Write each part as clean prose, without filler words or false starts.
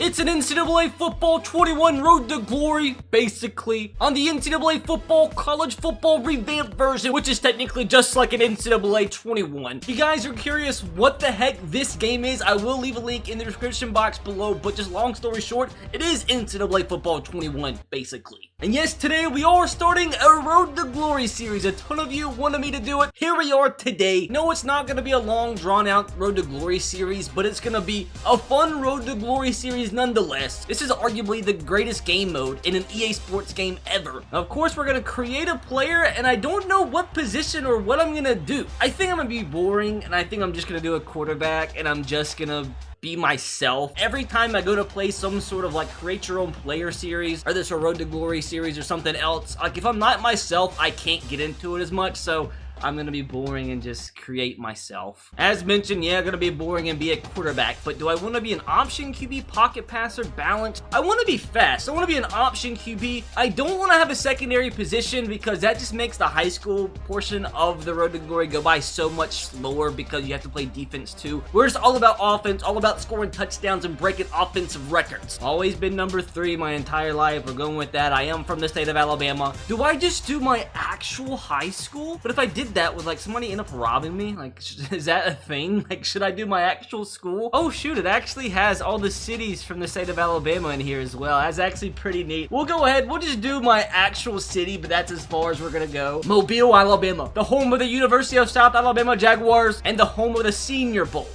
It's an NCAA Football 21 Road to Glory, basically, on the NCAA Football College Football Revamped version, which is technically just like an NCAA 21. If you guys are curious what the heck this game is, I will leave a link in the description box below, but just long story short, it is NCAA Football 21, basically. And yes, today we are starting a Road to Glory series. A ton of you wanted me to do it. Here we are today. No, it's not going to be a long, drawn-out Road to Glory series, but it's going to be a fun Road to Glory series nonetheless. This is arguably the greatest game mode in an EA Sports game ever. Now, of course, we're going to create a player, and I don't know what position or what I'm going to do. I think I'm going to be boring, and I think I'm just going to do a quarterback, and I'm just going to be myself. Every time I go to play some sort of like create your own player series, or this a Road to Glory series or something else, like if I'm not myself, I can't get into it as much, so I'm gonna be boring and just create myself. As mentioned, yeah, I'm gonna be boring and be a quarterback, but do I want to be an option QB, pocket passer, balance? I want to be fast. I want to be an option QB. I don't want to have a secondary position because that just makes the high school portion of the Road to Glory go by so much slower because you have to play defense too. We're just all about offense, all about scoring touchdowns and breaking offensive records. Always been number 3 my entire life. We're going with that. I am from the state of Alabama. Do I just do my actual high school? But if I did that, would like somebody end up robbing me? Like, is that a thing? Like, should I do my actual school? Oh shoot, it actually has all the cities from the state of Alabama in here as well. That's actually pretty neat. We'll go ahead, we'll just do my actual city, but that's as far as we're gonna go. Mobile, Alabama, the home of the University of South Alabama Jaguars and the home of the Senior Bowl.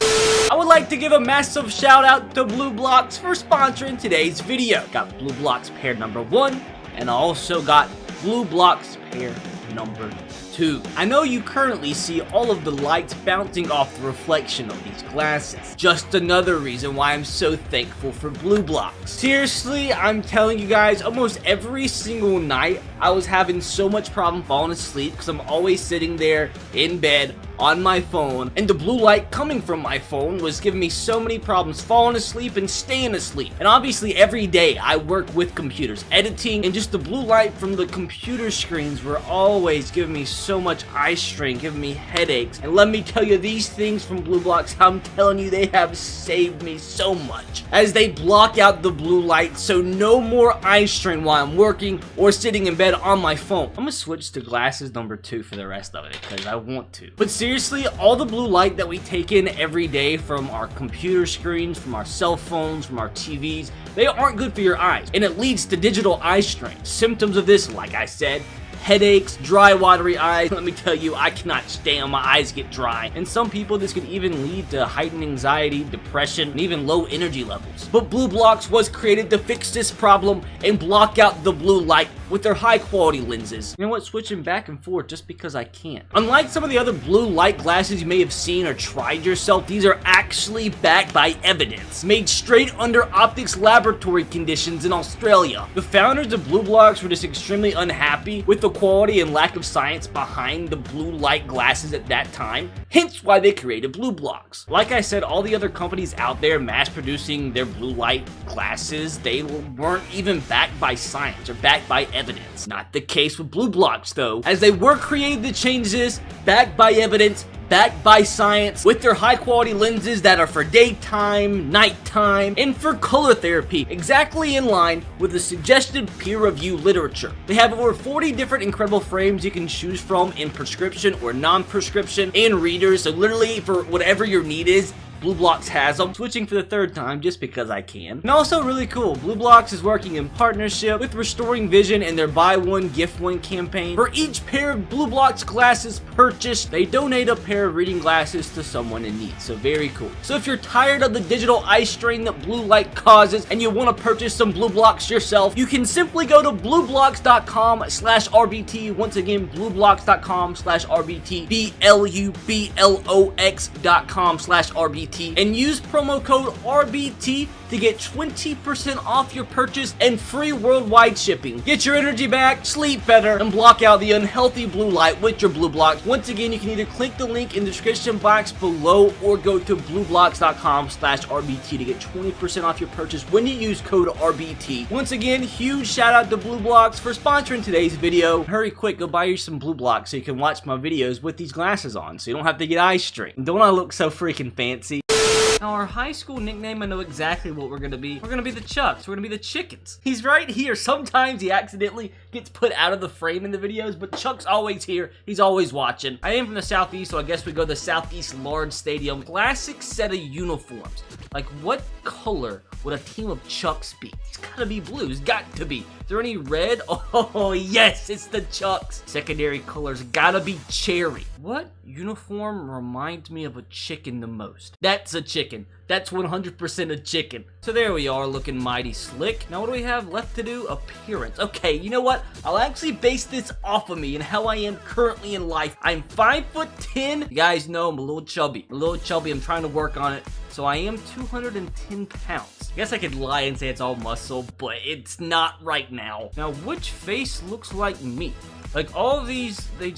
I would like to give a massive shout out to Blue Blocks for sponsoring today's video. Got Blue Blocks pair number 1, and I also got Blue Blocks pair number 2. I know you currently see all of the lights bouncing off the reflection of these glasses. Just another reason why I'm so thankful for Blue Blocks. Seriously, I'm telling you guys, almost every single night I was having so much problem falling asleep because I'm always sitting there in bed on my phone, and the blue light coming from my phone was giving me so many problems falling asleep and staying asleep. And obviously every day I work with computers, editing, and just the blue light from the computer screens were always giving me so much eye strain, giving me headaches. And let me tell you, these things from Blue Blocks, I'm telling you, they have saved me so much, as they block out the blue light, so no more eye strain while I'm working or sitting in bed on my phone. I'm gonna switch to glasses number 2 for the rest of it because I want to. But seriously, all the blue light that we take in every day from our computer screens, from our cell phones, from our TVs, they aren't good for your eyes, and it leads to digital eye strain. Symptoms of this, like I said, headaches, dry, watery eyes. Let me tell you, I cannot stand my eyes get dry. And some people, this could even lead to heightened anxiety, depression, and even low energy levels. But Blue Blocks was created to fix this problem and block out the blue light with their high quality lenses. You know what? Switching back and forth just because I can't. Unlike some of the other blue light glasses you may have seen or tried yourself, these are actually backed by evidence, made straight under optics laboratory conditions in Australia. The founders of Blue Blocks were just extremely unhappy with the quality and lack of science behind the blue light glasses at that time, hence why they created Blue Blocks. Like I said, all the other companies out there mass producing their blue light glasses, they weren't even backed by science or backed by evidence. Not the case with Blue Blocks though, as they were created to change this, backed by evidence, backed by science, with their high quality lenses that are for daytime, nighttime, and for color therapy, exactly in line with the suggested peer review literature. They have over 40 different incredible frames you can choose from in prescription or non-prescription, and readers, so literally for whatever your need is, Blue Blocks has them. Switching for the 3rd time just because I can. And also really cool, Blue Blocks is working in partnership with Restoring Vision and their buy one gift one campaign. For each pair of Blue Blocks glasses purchased, they donate a pair of reading glasses to someone in need. So very cool. So if you're tired of the digital eye strain that blue light causes and you want to purchase some Blue Blocks yourself, you can simply go to blueblocks.com/RBT. Once again, blueblocks.com/RBT, BLUBLOX.com/RBT. and use promo code RBT to get 20% off your purchase and free worldwide shipping. Get your energy back, sleep better, and block out the unhealthy blue light with your Blue Blocks. Once again, you can either click the link in the description box below or go to blueblocks.com/RBT to get 20% off your purchase when you use code RBT. Once again, huge shout out to Blue Blocks for sponsoring today's video. Hurry quick, go buy you some Blue Blocks so you can watch my videos with these glasses on so you don't have to get eye strain. Don't I look so freaking fancy? Now, our high school nickname, I know exactly what we're gonna be. We're gonna be the Chucks. We're gonna be the Chickens. He's right here. Sometimes he accidentally gets put out of the frame in the videos, but Chuck's always here. He's always watching. I am from the Southeast, so I guess we go to the Southeast Large Stadium. Classic set of uniforms. Like, what color would a team of Chucks be? It's gotta be blue. It's got to be. Is there any red? Oh, yes, it's the Chucks. Secondary colors gotta be cherry. What uniform reminds me of a chicken the most? That's a chicken. That's 100% a chicken. So there we are, looking mighty slick. Now what do we have left to do? Appearance. Okay, you know what? I'll actually base this off of me and how I am currently in life. I'm 5'10". You guys know I'm a little chubby. I'm trying to work on it. So I am 210 pounds. I guess I could lie and say it's all muscle, but it's not right now. Now, which face looks like me? Like, all of these, they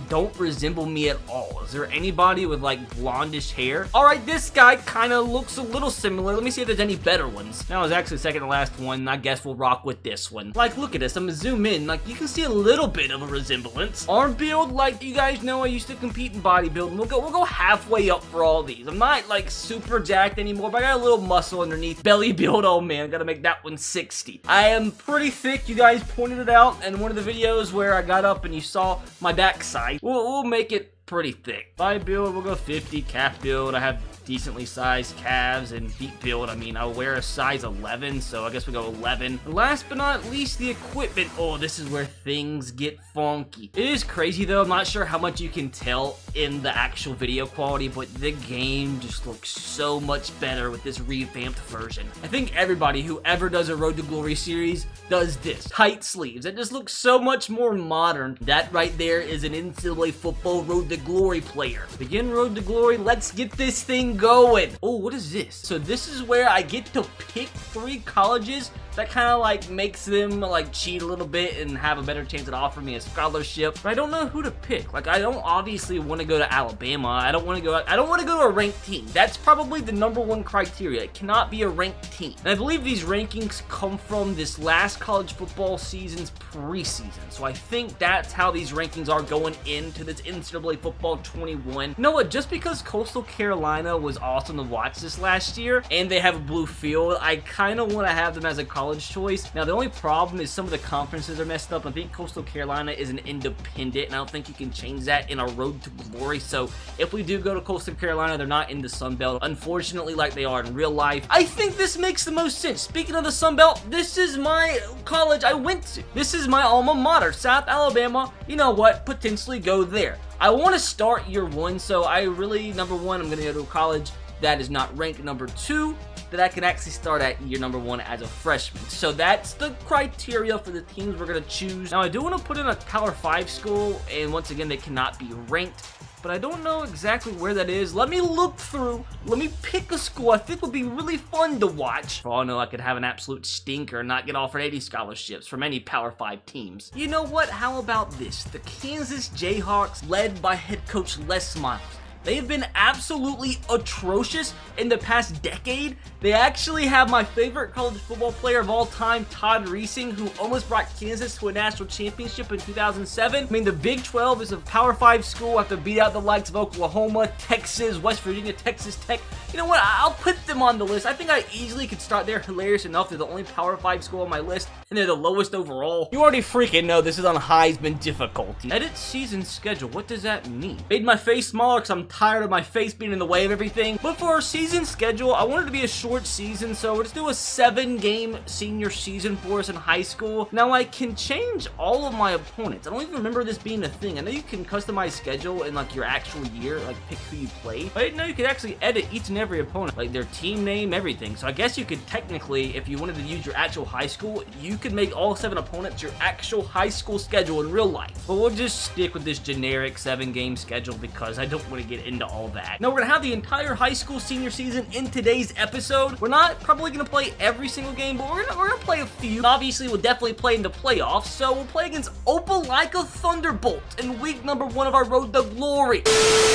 don't resemble me at all. Is there anybody with, like, blondish hair? All right, this guy kind of looks a little similar. Let me see if there's any better ones. Now, it's actually the second to last one. I guess we'll rock with this one. Like, look at this. I'm gonna zoom in. Like, you can see a little bit of a resemblance. Arm build, like, you guys know I used to compete in bodybuilding. We'll go halfway up for all these. I'm not, like, super jacked anymore, but I got a little muscle underneath. Belly build, oh man, gotta make that one 60. I am pretty thick. You guys pointed it out in one of the videos where I got up and you saw my backside. We'll make it pretty thick. Thigh build, we'll go 50. Calf build, I have decently sized calves. And feet build, I mean, I'll wear a size 11, so I guess we go 11. And last but not least, the equipment. Oh, this is where things get funky. It is crazy though. I'm not sure how much you can tell in the actual video quality, but the game just looks so much better with this revamped version. I think everybody who ever does a Road to Glory series does this. Tight sleeves. It just looks so much more modern. That right there is an NCAA Football Road to Glory player. Begin Road to Glory. Let's get this thing going. Oh, what is this? So this is where I get to pick 3 colleges. That kind of like makes them like cheat a little bit and have a better chance to offer me a scholarship. But I don't know who to pick. Like, I don't obviously want to go to Alabama. I don't want to go to a ranked team. That's probably the #1 criteria. It cannot be a ranked team. And I believe these rankings come from this last college football season's preseason. So I think that's how these rankings are going into this NCAA Football 21. You know what? Just because Coastal Carolina was awesome to watch this last year and they have a blue field, I kind of want to have them as a college choice. Now, the only problem is some of the conferences are messed up. I think Coastal Carolina is an independent, and I don't think you can change that in a Road to Glory. So if we do go to Coastal Carolina, they're not in the Sun Belt, unfortunately, like they are in real life. I think this makes the most sense. Speaking of the Sun Belt, this is my college I went to. This is my alma mater, South Alabama. You know what? Potentially go there. I want to start year 1, so I really, #1, I'm going to go to a college that is not ranked #2, that I can actually start at year #1 as a freshman. So that's the criteria for the teams we're going to choose. Now, I do want to put in a Power 5 school, and once again, they cannot be ranked, but I don't know exactly where that is. Let me look through. Let me pick a school I think would be really fun to watch. For all I know, I could have an absolute stinker and not get offered any scholarships from any Power 5 teams. You know what? How about this? The Kansas Jayhawks, led by head coach Les Miles. They have been absolutely atrocious in the past decade. They actually have my favorite college football player of all time, Todd Reesing, who almost brought Kansas to a national championship in 2007. I mean, the Big 12 is a Power 5 school after beat out the likes of Oklahoma, Texas, West Virginia, Texas Tech. You know what? I'll put them on the list. I think I easily could start there. Hilarious enough, they're the only Power 5 school on my list, and they're the lowest overall. You already freaking know this is on Heisman difficulty. Edit season schedule. What does that mean? Made my face smaller because I'm tired of my face being in the way of everything. But for our season schedule, I wanted it to be a short season, so let's do a 7-game senior season for us in high school. Now, I can change all of my opponents. I don't even remember this being a thing. I know you can customize schedule in like your actual year, like pick who you play. But I didn't know you could actually edit each and every opponent, like their team name, everything. So I guess you could technically, if you wanted to use your actual high school, you could make all 7 opponents your actual high school schedule in real life. But we'll just stick with this generic 7-game schedule because I don't want to get into all that. Now, we're gonna have the entire high school senior season in today's episode. We're not probably gonna play every single game, but we're gonna play a few. And obviously, we'll definitely play in the playoffs, so we'll play against Opelika Thunderbolts in week #1 of our Road to Glory.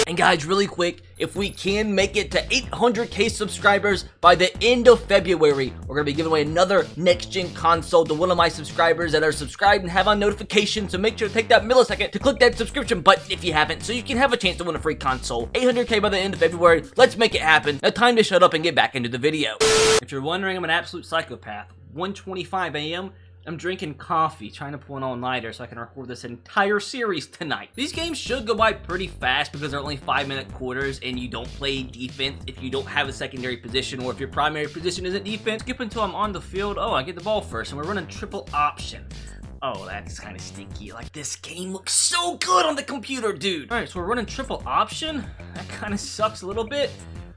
And guys, really quick, if we can make it to 800k subscribers by the end of February, we're going to be giving away another next-gen console to one of my subscribers that are subscribed and have on notifications, so make sure to take that millisecond to click that subscription button if you haven't, so you can have a chance to win a free console. 800k by the end of February. Let's make it happen. Now time to shut up and get back into the video. If you're wondering, I'm an absolute psychopath. 1:25 a.m. I'm drinking coffee, trying to pull an all-nighter so I can record this entire series tonight. These games should go by pretty fast because they're only 5-minute quarters and you don't play defense if you don't have a secondary position, or if your primary position isn't defense. Skip until I'm on the field. Oh, I get the ball first, and we're running triple option. Oh, that's kind of stinky. Like, this game looks so good on the computer, dude. All right, so we're running triple option. That kind of sucks a little bit.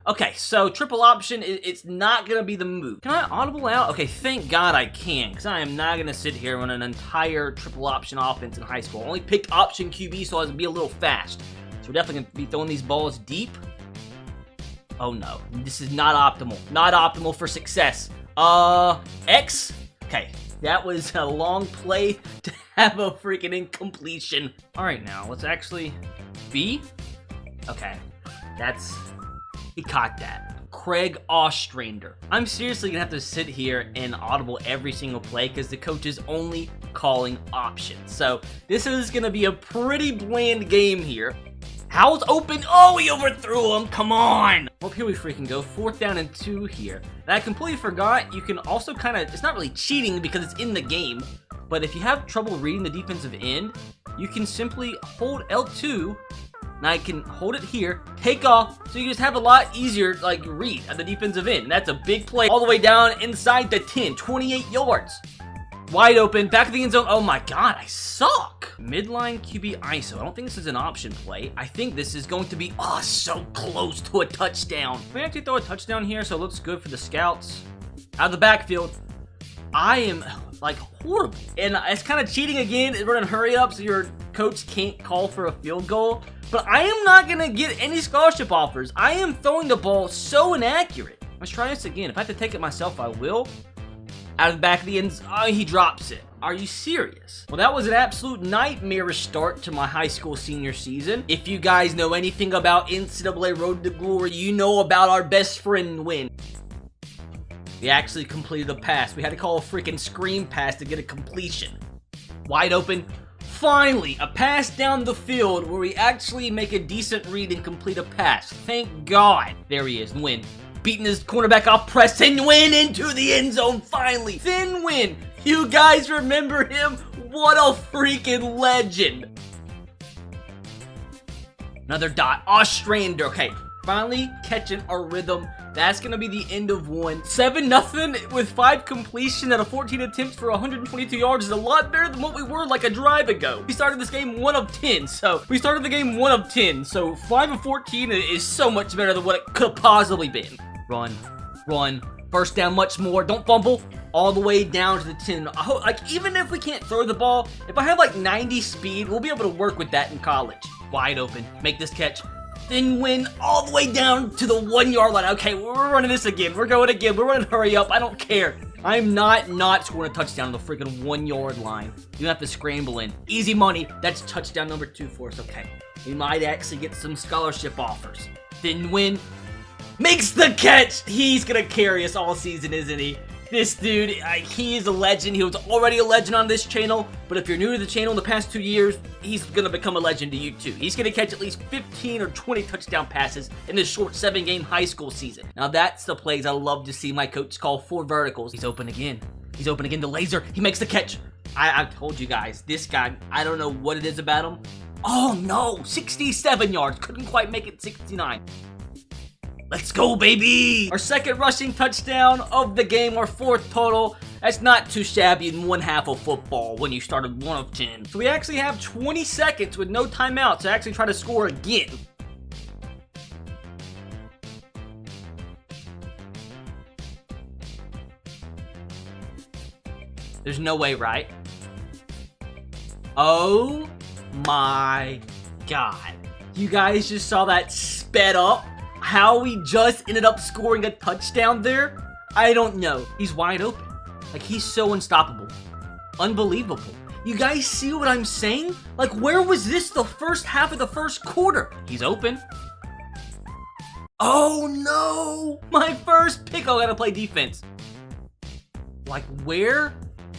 Okay, so triple option, it's not going to be the move. Can I audible out? Okay, thank God I can, because I am not going to sit here and run an entire triple option offense in high school. I only picked option QB so I was be a little fast. So we're definitely going to be throwing these balls deep. Oh no, this is not optimal. Not optimal for success. X? Okay, that was a long play to have a freaking incompletion. All right, now, let's actually... B? Okay, that's... He caught that. Craig Ostrander. I'm seriously gonna have to sit here and audible every single play because the coach is only calling options. So this is gonna be a pretty bland game here. How's open? Oh, he overthrew him. Come on. Well, here we freaking go. 4th down and 2 here. And I completely forgot you can also kind of, it's not really cheating because it's in the game, but if you have trouble reading the defensive end, you can simply hold L2. Now I can hold it here, take off, so you just have a lot easier, like, read at the defensive end. That's a big play all the way down inside the 10, 28 yards. Wide open, back of the end zone. Oh my God, I suck. Midline QB ISO. I don't think this is an option play. I think this is going to be, oh, so close to a touchdown. Can we actually throw a touchdown here so it looks good for the scouts? Out of the backfield. I am, like, horrible. And it's kind of cheating again. It's running hurry up so your coach can't call for a field goal. But I am not going to get any scholarship offers. I am throwing the ball so inaccurate. Let's try this again. If I have to take it myself, I will. Out of the back of the end, oh, he drops it. Are you serious? Well, that was an absolute nightmarish start to my high school senior season. If you guys know anything about NCAA Road to Glory, you know about our best friend win. We actually completed a pass. We had to call a freaking screen pass to get a completion. Wide open. Finally, a pass down the field where we actually make a decent read and complete a pass. Thank God. There he is, Win. Beating his cornerback off press and Win into the end zone finally. Then Win. You guys remember him? What a freaking legend. Another dot. Ostrander. Okay, finally catching our rhythm. That's going to be the end of one. 7-0 with 5 completion out of 14 attempts for 122 yards is a lot better than what we were like a drive ago. We started this game 1 of 10, so 5 of 14 is so much better than what it could have possibly been. Run, run, first down much more, don't fumble, all the way down to the 10. I hope, like, even if we can't throw the ball, if I have like 90 speed, we'll be able to work with that in college. Wide open, make this catch. Then Win all the way down to the 1-yard line. Okay, we're running this again. We're going again. We're running hurry up. I don't care. I'm not scoring a touchdown on the freaking 1-yard line. You have to scramble in. Easy money. That's touchdown number 2 for us. Okay. We might actually get some scholarship offers. Then Win makes the catch. He's going to carry us all season, isn't he? This dude, he is a legend. He was already a legend on this channel, but if you're new to the channel in the past 2 years, he's going to become a legend to you too. He's going to catch at least 15 or 20 touchdown passes in this short 7-game high school season. Now that's the plays I love to see my coach call 4 verticals. He's open again. He's open again to laser. He makes the catch. I told you guys, this guy, I don't know what it is about him. Oh no, 67 yards. Couldn't quite make it 69. Let's go, baby! Our second rushing touchdown of the game, our 4th total. That's not too shabby in 1/2 of football when you started 1 of 10. So we actually have 20 seconds with no timeout to actually try to score again. There's no way, right? Oh my God. You guys just saw that sped up? How we just ended up scoring a touchdown there? I don't know. He's wide open. Like, he's so unstoppable. Unbelievable. You guys see what I'm saying? Like, where was this the first half of the first quarter? He's open. Oh no! My first pick, I gotta play defense. Like, where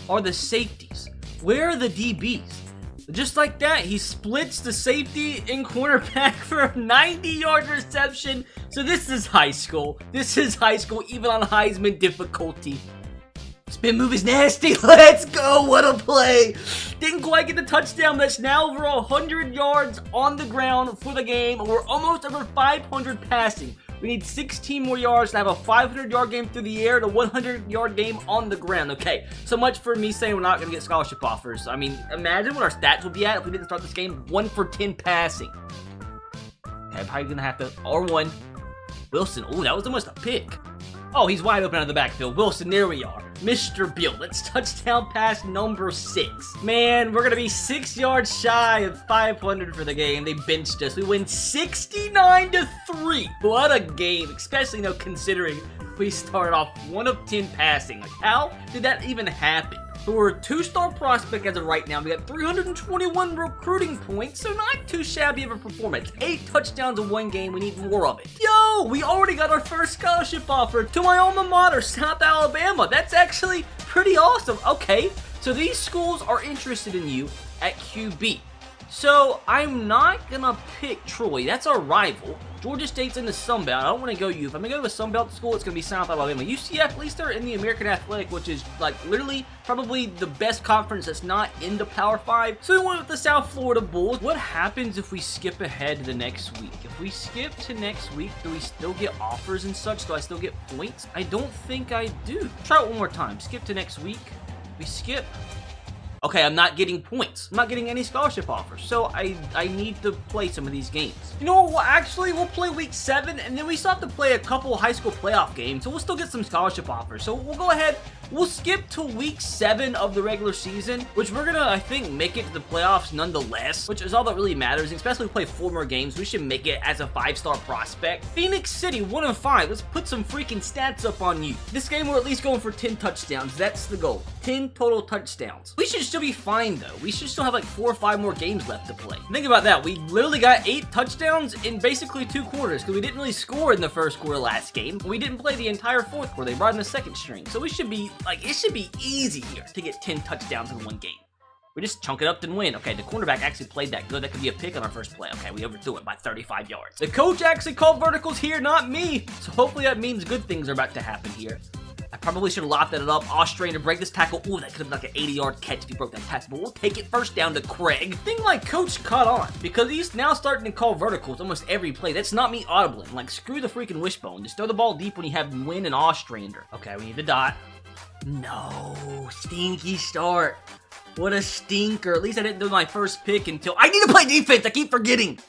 are the safeties? Where are the DBs? Just like that, he splits the safety and cornerback for a 90-yard reception. So this is high school. This is high school, even on Heisman difficulty. Spin move is nasty. Let's go. What a play. Didn't quite get the touchdown. That's now over 100 yards on the ground for the game. We're almost over 500 passing. We need 16 more yards to have a 500-yard game through the air and a 100-yard game on the ground. Okay, so much for me saying we're not going to get scholarship offers. I mean, imagine what our stats would be at if we didn't start this game. 1 for 10 passing. Okay, I'm probably going to have to R1. Wilson. Oh, that was almost a pick. Oh, he's wide open out of the backfield. Wilson, there we are. Mr. Bill. That's touchdown pass number 6. Man, we're going to be 6 yards shy of 500 for the game. They benched us. We win 69-3. What a game, especially, considering we started off 1 of 10 passing. Like, how did that even happen? So we're a 2-star prospect as of right now. We got 321 recruiting points, so not too shabby of a performance. 8 touchdowns in 1 game. We need more of it. Yo, we already got our first scholarship offer to my alma mater, South Alabama. That's actually pretty awesome. Okay, so these schools are interested in you at QB. So I'm not gonna pick Troy. That's our rival. Georgia State's in the Sun Belt. I don't want to go U. If I'm going to go to a Sun Belt school, it's going to be South Alabama. UCF, at least they're in the American Athletic, which is, like, literally probably the best conference that's not in the Power 5. So we went with the South Florida Bulls. What happens if we skip ahead to the next week? If we skip to next week, do we still get offers and such? Do I still get points? I don't think I do. Try it one more time. Skip to next week. We skip. Okay, I'm not getting points. I'm not getting any scholarship offers, so I need to play some of these games. You know what? We'll play week 7, and then we still have to play a couple high school playoff games, so we'll still get some scholarship offers. So we'll go ahead. We'll skip to week 7 of the regular season, which we're gonna, I think, make it to the playoffs nonetheless, which is all that really matters. Especially if we play 4 more games, we should make it as a 5-star prospect. Phoenix City, 1-5. Let's put some freaking stats up on you. This game, we're at least going for 10 touchdowns. That's the goal. 10 total touchdowns. We should still be fine, though. We should still have like 4 or 5 more games left to play. Think about that. We literally got 8 touchdowns in basically 2 quarters because we didn't really score in the first quarter last game. We didn't play the entire 4th quarter. They brought in the 2nd string. So we should be, like, it should be easy here to get 10 touchdowns in 1 game. We just chunk it up and win. Okay, the cornerback actually played that good. That could be a pick on our first play. Okay, we overthrew it by 35 yards. The coach actually called verticals here, not me. So hopefully that means good things are about to happen here. I probably should have lopped that up. Austrian to break this tackle. Ooh, that could have been like an 80-yard catch if he broke that tackle. But we'll take it first down to Craig. I think my coach caught on because he's now starting to call verticals almost every play. That's not me audibling. Like, screw the freaking wishbone. Just throw the ball deep when you have Win and Austrander. Okay, we need the dot. No, stinky start. What a stinker. At least I didn't do my first pick until... I need to play defense. I keep forgetting.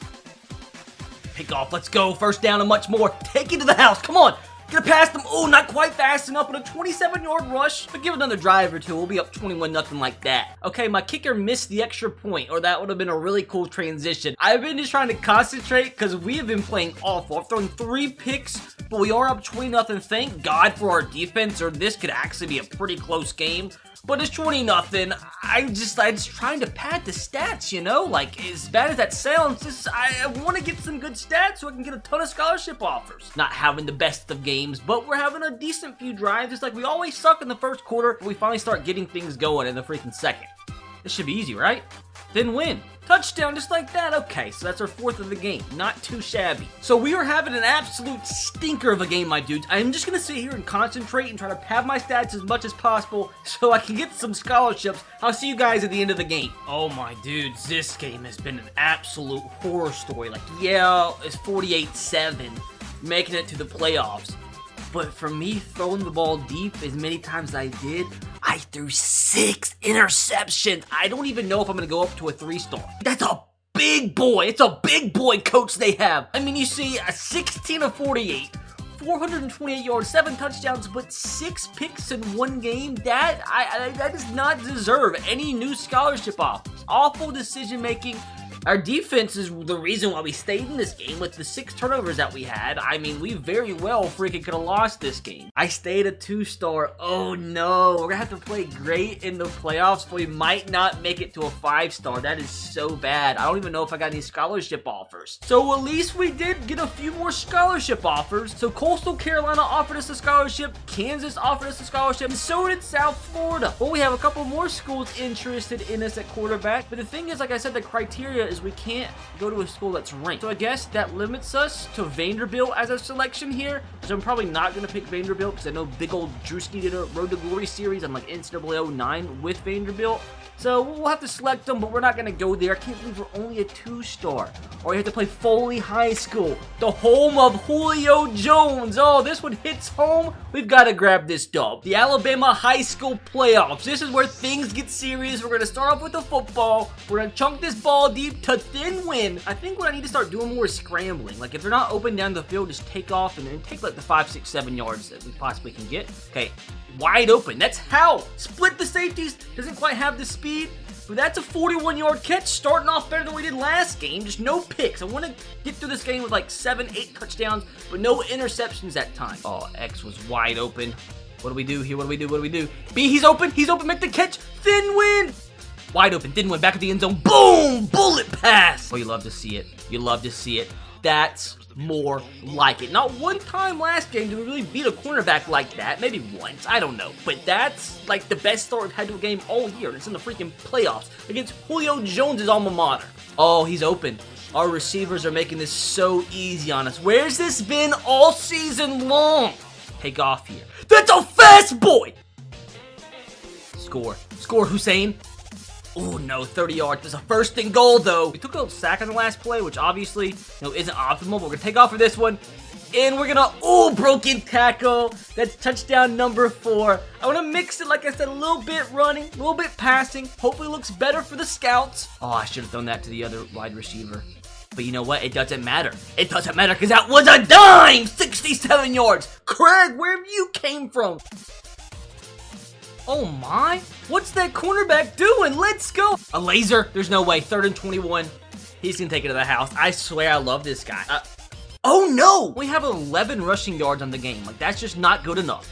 Pick off. Let's go. First down and much more. Take it to the house. Come on. Gonna pass them. Oh, not quite fast enough with a 27-yard rush. But give it another drive or two. We'll be up 21-0 like that. Okay, my kicker missed the extra point, or that would have been a really cool transition. I've been just trying to concentrate because we have been playing awful. I've thrown 3 picks, but we are up 20-0. Thank God for our defense, or this could actually be a pretty close game. But it's 20-0. I'm just trying to pad the stats, you know? Like, as bad as that sounds, I want to get some good stats so I can get a ton of scholarship offers. Not having the best of games, but we're having a decent few drives. It's like we always suck in the first quarter, but we finally start getting things going in the freaking second. This should be easy, right? Then win. Touchdown just like that. Okay, so that's our 4th of the game. Not too shabby. So we are having an absolute stinker of a game, my dudes. I'm just going to sit here and concentrate and try to pad my stats as much as possible so I can get some scholarships. I'll see you guys at the end of the game. Oh my dudes, this game has been an absolute horror story. Like, yeah, it's 48-7, making it to the playoffs. But for me throwing the ball deep as many times as I did, I threw 6 interceptions. I don't even know if I'm going to go up to a 3-star. That's a big boy. It's a big boy coach they have. I mean, you see a 16 of 48, 428 yards, 7 touchdowns, but 6 picks in 1 game. That does not deserve any new scholarship offers. Awful decision making. Our defense is the reason why we stayed in this game with the 6 turnovers that we had. I mean, we very well freaking could have lost this game. I stayed a 2-star. Oh no, we're gonna have to play great in the playoffs, but we might not make it to a 5-star. That is so bad. I don't even know if I got any scholarship offers. So at least we did get a few more scholarship offers. So Coastal Carolina offered us a scholarship, Kansas offered us a scholarship, and so did South Florida. Well, we have a couple more schools interested in us at quarterback, but the thing is, like I said, the criteria is we can't go to a school that's ranked. So I guess that limits us to Vanderbilt as a selection here, so I'm probably not going to pick Vanderbilt because I know big old Drewski did a Road to Glory series on like NCAA 09 with Vanderbilt. So we'll have to select them, but we're not going to go there. I can't believe we're only a 2-star. Or we have to play Foley High School, the home of Julio Jones. Oh, this one hits home. We've got to grab this dub. The Alabama High School Playoffs. This is where things get serious. We're going to start off with the football. We're going to chunk this ball deep to thin win. I think what I need to start doing more is scrambling. Like, if they're not open down the field, just take off and then take like the 5, 6, 7 yards that we possibly can get. Okay. Wide open. That's how. Split the safeties. Doesn't quite have the speed. But that's a 41-yard catch. Starting off better than we did last game. Just no picks. I want to get through this game with like 7, 8 touchdowns. But no interceptions that time. Oh, X was wide open. What do we do here? What do we do? What do we do? B, he's open. He's open. Make the catch. Thin win. Wide open. Didn't win. Back at the end zone. Boom. Bullet pass. Oh, you love to see it. You love to see it. That's more like it. Not one time last game did we really beat a cornerback like that. Maybe once. I don't know. But that's like the best start we've had to a game all year. And it's in the freaking playoffs against Julio Jones' alma mater. Oh, he's open. Our receivers are making this so easy on us. Where's this been all season long? Take off here. That's a fast boy! Score. Score, Hussein. Oh no, 30 yards. There's a 1st and goal though. We took a sack on the last play, which obviously, isn't optimal, but we're gonna take off for this one. And we're gonna, broken tackle. That's touchdown number 4. I wanna mix it, like I said, a little bit running, a little bit passing. Hopefully it looks better for the scouts. Oh, I should have thrown that to the other wide receiver. But you know what? It doesn't matter. It doesn't matter because that was a dime! 67 yards. Craig, where have you came from? Oh my, what's that cornerback doing? Let's go. A laser, there's no way. 3rd and 21. He's gonna take it to the house. I swear I love this guy. Oh no, we have 11 rushing yards on the game. Like, that's just not good enough.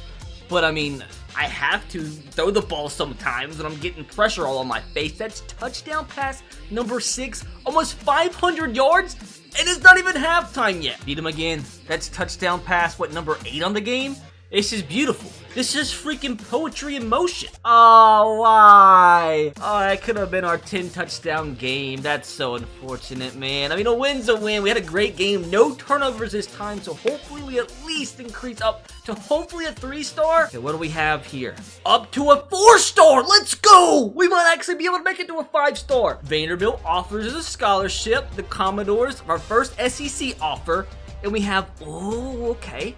But I mean, I have to throw the ball sometimes and I'm getting pressure all on my face. That's touchdown pass number 6, almost 500 yards, and it's not even halftime yet. Beat him again. That's touchdown pass, number 8 on the game? This is beautiful. This is freaking poetry in motion. Oh, why? Oh, that could have been our 10 touchdown game. That's so unfortunate, man. I mean, a win's a win. We had a great game. No turnovers this time, so hopefully we at least increase up to hopefully a 3-star. Okay, what do we have here? Up to a 4-star. Let's go. We might actually be able to make it to a 5-star. Vanderbilt offers us a scholarship. The Commodores, our first SEC offer. And we have, okay.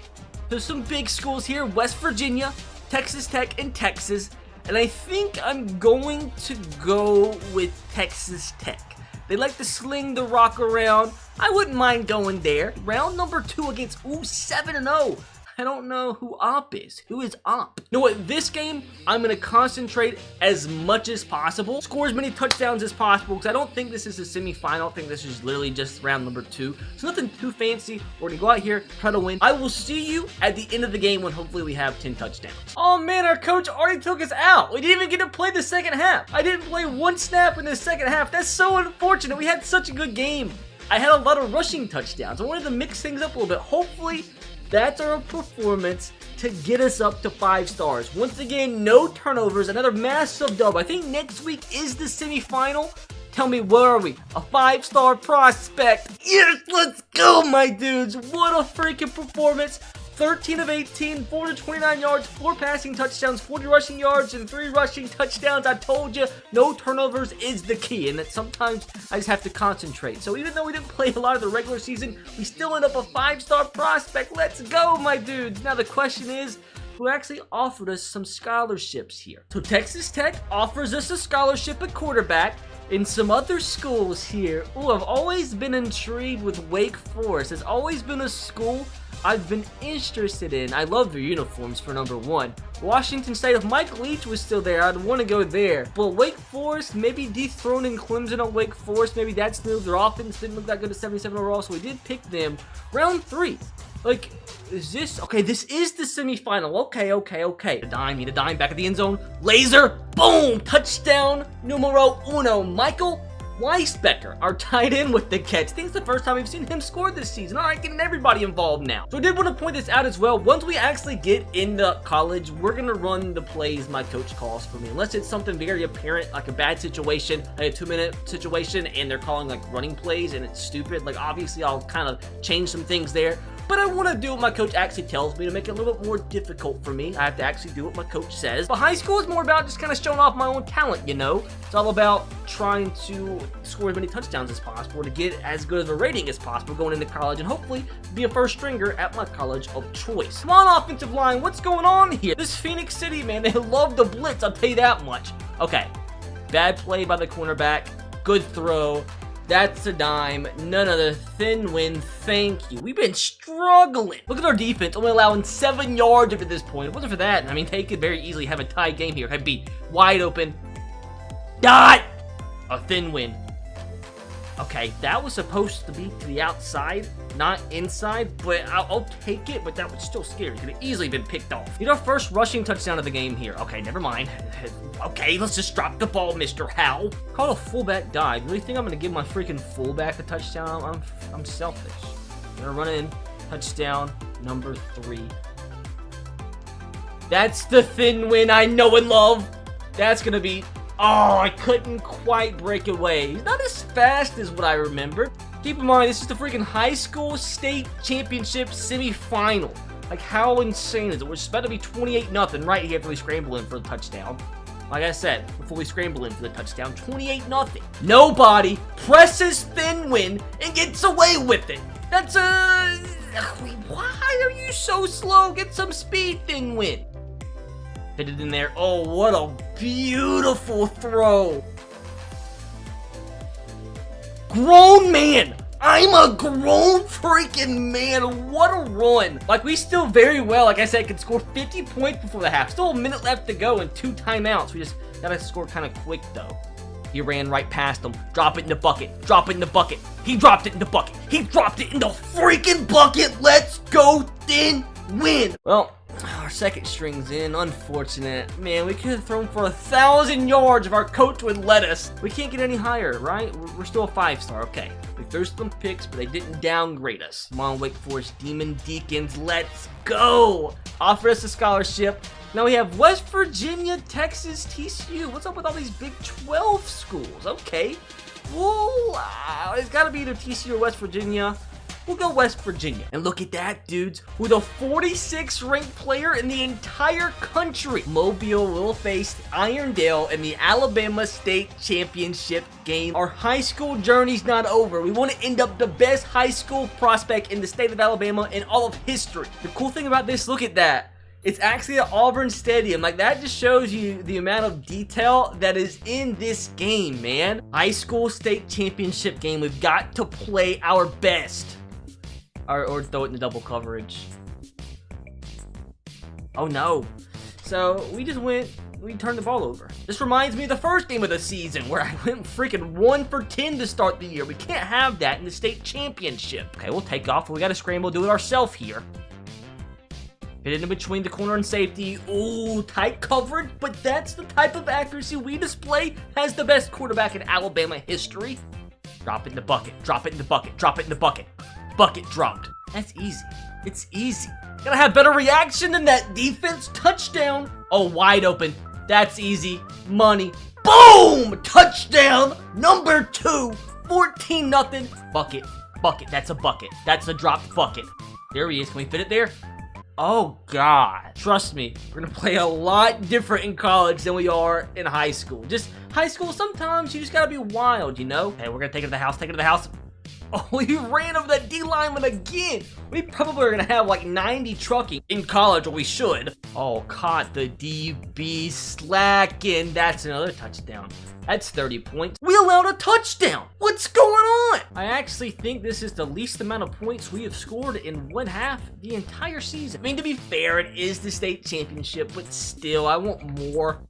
There's some big schools here, West Virginia, Texas Tech, and Texas. And I think I'm going to go with Texas Tech. They like to sling the rock around. I wouldn't mind going there. Round number 2 against, 7-0. I don't know who Op is. Who is Op? You know what? This game, I'm going to concentrate as much as possible. Score as many touchdowns as possible because I don't think this is a semifinal. I think this is literally just round number 2. So nothing too fancy. We're going to go out here, try to win. I will see you at the end of the game when hopefully we have 10 touchdowns. Oh man, our coach already took us out. We didn't even get to play the second half. I didn't play one snap in the second half. That's so unfortunate. We had such a good game. I had a lot of rushing touchdowns. I wanted to mix things up a little bit. Hopefully, that's our performance to get us up to 5 stars. Once again, no turnovers, another massive dub. I think next week is the semifinal. Tell me, where are we? A 5-star prospect. Yes, let's go, my dudes. What a freaking performance. 13 of 18, 429 yards, 4 passing touchdowns, 40 rushing yards, and 3 rushing touchdowns. I told you, no turnovers is the key, and that sometimes I just have to concentrate. So even though we didn't play a lot of the regular season, we still end up a 5-star prospect. Let's go, my dudes. Now the question is, who actually offered us some scholarships here? So Texas Tech offers us a scholarship at quarterback. In some other schools here, I've always been intrigued with Wake Forest. It's always been a school I've been interested in. I love their uniforms for number one. Washington State, if Mike Leach was still there, I'd want to go there. But Wake Forest, maybe dethroning Clemson on Wake Forest, maybe that's new. Their offense didn't look that good at 77 overall, so we did pick them. Round 3. Like, is this... Okay, this is the semifinal. Okay. The dime, need a dime, back at the end zone. Laser, boom, touchdown, numero uno. Michael Weisbecker, our tight end with the catch. I think it's the first time we've seen him score this season. All right, getting everybody involved now. So I did want to point this out as well. Once we actually get into college, we're going to run the plays my coach calls for me. Unless it's something very apparent, like a bad situation, like a 2-minute situation, and they're calling like running plays and it's stupid. Like obviously I'll kind of change some things there. But I want to do what my coach actually tells me to make it a little bit more difficult for me. I have to actually do what my coach says. But high school is more about just kind of showing off my own talent, you know? It's all about trying to score as many touchdowns as possible to get as good of a rating as possible going into college and hopefully be a first stringer at my college of choice. Come on, offensive line, what's going on here? This Phoenix City, man, they love the blitz, I'll tell you that much. Okay, bad play by the cornerback, good throw. That's a dime. None other. Thin win. Thank you. We've been struggling. Look at our defense. Only allowing 7 yards up at this point. If it wasn't for that, I mean, they could very easily have a tie game here. I'd be wide open. Dot! A thin win. Okay, that was supposed to be to the outside, not inside, but I'll take it, but that was still scary. It could have easily been picked off. Need our first rushing touchdown of the game here. Okay, never mind. Okay, let's just drop the ball, Mr. Howell. Called a fullback dive. Really think I'm going to give my freaking fullback a touchdown? I'm selfish. Gonna run in. Touchdown number 3. That's the thin win I know and love. That's going to be... Oh, I couldn't quite break away. He's not as fast as what I remember. Keep in mind, this is the freaking high school state championship semifinal. Like, how insane is it? We're about to be 28-0 right here after we scramble in for the touchdown. Like I said, before we scramble in for the touchdown, 28-0. Nobody presses thin win and gets away with it. That's a... Why are you so slow? Get some speed, thin win. Hit it in there. Oh, what a beautiful throw. Grown man. I'm a grown freaking man. What a run. Like, we still very well, like I said, could score 50 points before the half. Still a minute left to go and 2 timeouts. We just gotta score kind of quick, though. He ran right past him. Drop it in the bucket. Drop it in the bucket. He dropped it in the bucket. He dropped it in the freaking bucket. Let's go, thin win. Well, our second string's in. Unfortunate. Man, we could have thrown for 1,000 yards if our coach would let us. We can't get any higher, right? We're still a 5-star. Okay. We threw some picks, but they didn't downgrade us. Come on, Wake Forest Demon Deacons. Let's go. Offer us a scholarship. Now we have West Virginia, Texas, TCU. What's up with all these Big 12 schools? Okay. Well, it's got to be either TCU or West Virginia. We'll go West Virginia. And look at that, dudes. We're the 46th ranked player in the entire country. Mobile will face Irondale in the Alabama State Championship game. Our high school journey's not over. We want to end up the best high school prospect in the state of Alabama in all of history. The cool thing about this, look at that. It's actually at Auburn Stadium. Like, that just shows you the amount of detail that is in this game, man. High school state championship game. We've got to play our best. Or throw it in the double coverage. Oh no. So we turned the ball over. This reminds me of the first game of the season where I went freaking 1 for 10 to start the year. We can't have that in the state championship. Okay, we'll take off. We got to scramble, do it ourselves here. Hit it in between the corner and safety. Ooh, tight coverage, but that's the type of accuracy we display as the best quarterback in Alabama history. Drop it in the bucket. Drop it in the bucket. Drop it in the bucket. Bucket dropped. That's easy. It's easy. Gotta have better reaction than that defense. Touchdown. Oh, wide open. That's easy. Money. Boom! Touchdown. Number 2. 14-0. Bucket. Bucket. That's a bucket. That's a dropped bucket. There he is. Can we fit it there? Oh, God. Trust me, we're going to play a lot different in college than we are in high school. Just high school, sometimes you just got to be wild, you know? Hey, we're going to take it to the house. Take it to the house. Oh, he ran over that D lineman again. We probably are gonna have like 90 trucking in college, or we should. Oh, caught the DB slacking. That's another touchdown. That's 30 points. We allowed a touchdown. What's going on? I actually think this is the least amount of points we have scored in one half the entire season. I mean, to be fair, it is the state championship, but still, I want more.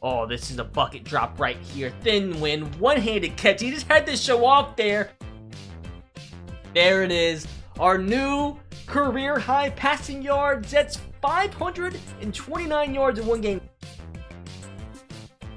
Oh, this is a bucket drop right here. Thin win, one-handed catch. He just had to show off there. There it is. Our new career high passing yards. That's 529 yards in one game.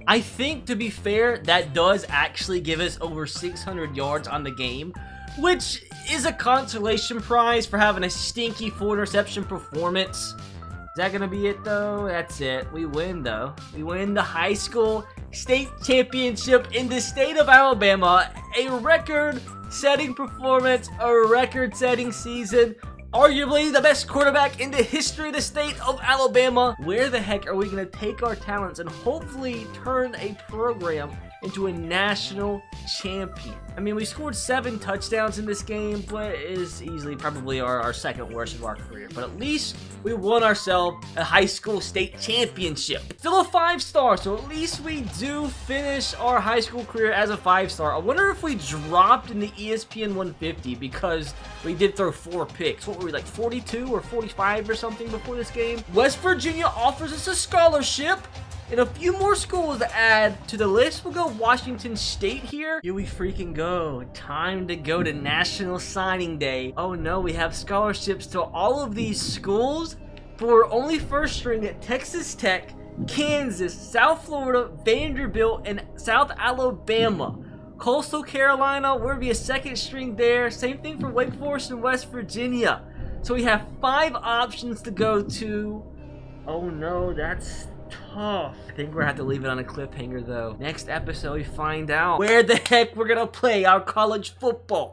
I think, to be fair, that does actually give us over 600 yards on the game, which is a consolation prize for having a stinky full interception performance. Is that going to be it, though? That's it. We win, though. We win the high school state championship in the state of Alabama. A record-setting performance, a record-setting season. Arguably the best quarterback in the history of the state of Alabama. Where the heck are we going to take our talents and hopefully turn a program into a national champion? I mean, we scored 7 touchdowns in this game, but it is easily probably our second worst of our career. But at least we won ourselves a high school state championship. Still a 5-star, so at least we do finish our high school career as a 5-star. I wonder if we dropped in the ESPN 150 because we did throw 4 picks. What were we, like 42 or 45 or something before this game? West Virginia offers us a scholarship and a few more schools to add to the list. We'll go Washington State here. Here we freaking go. Time to go to National Signing Day. Oh no, we have scholarships to all of these schools, but we're only first string at Texas Tech, Kansas, South Florida, Vanderbilt, and South Alabama. Coastal Carolina, we're gonna be a second string there. Same thing for Wake Forest and West Virginia. So we have 5 options to go to. Oh no, that's tough. I think we're gonna have to leave it on a cliffhanger though. Next episode we find out where the heck we're gonna play our college football.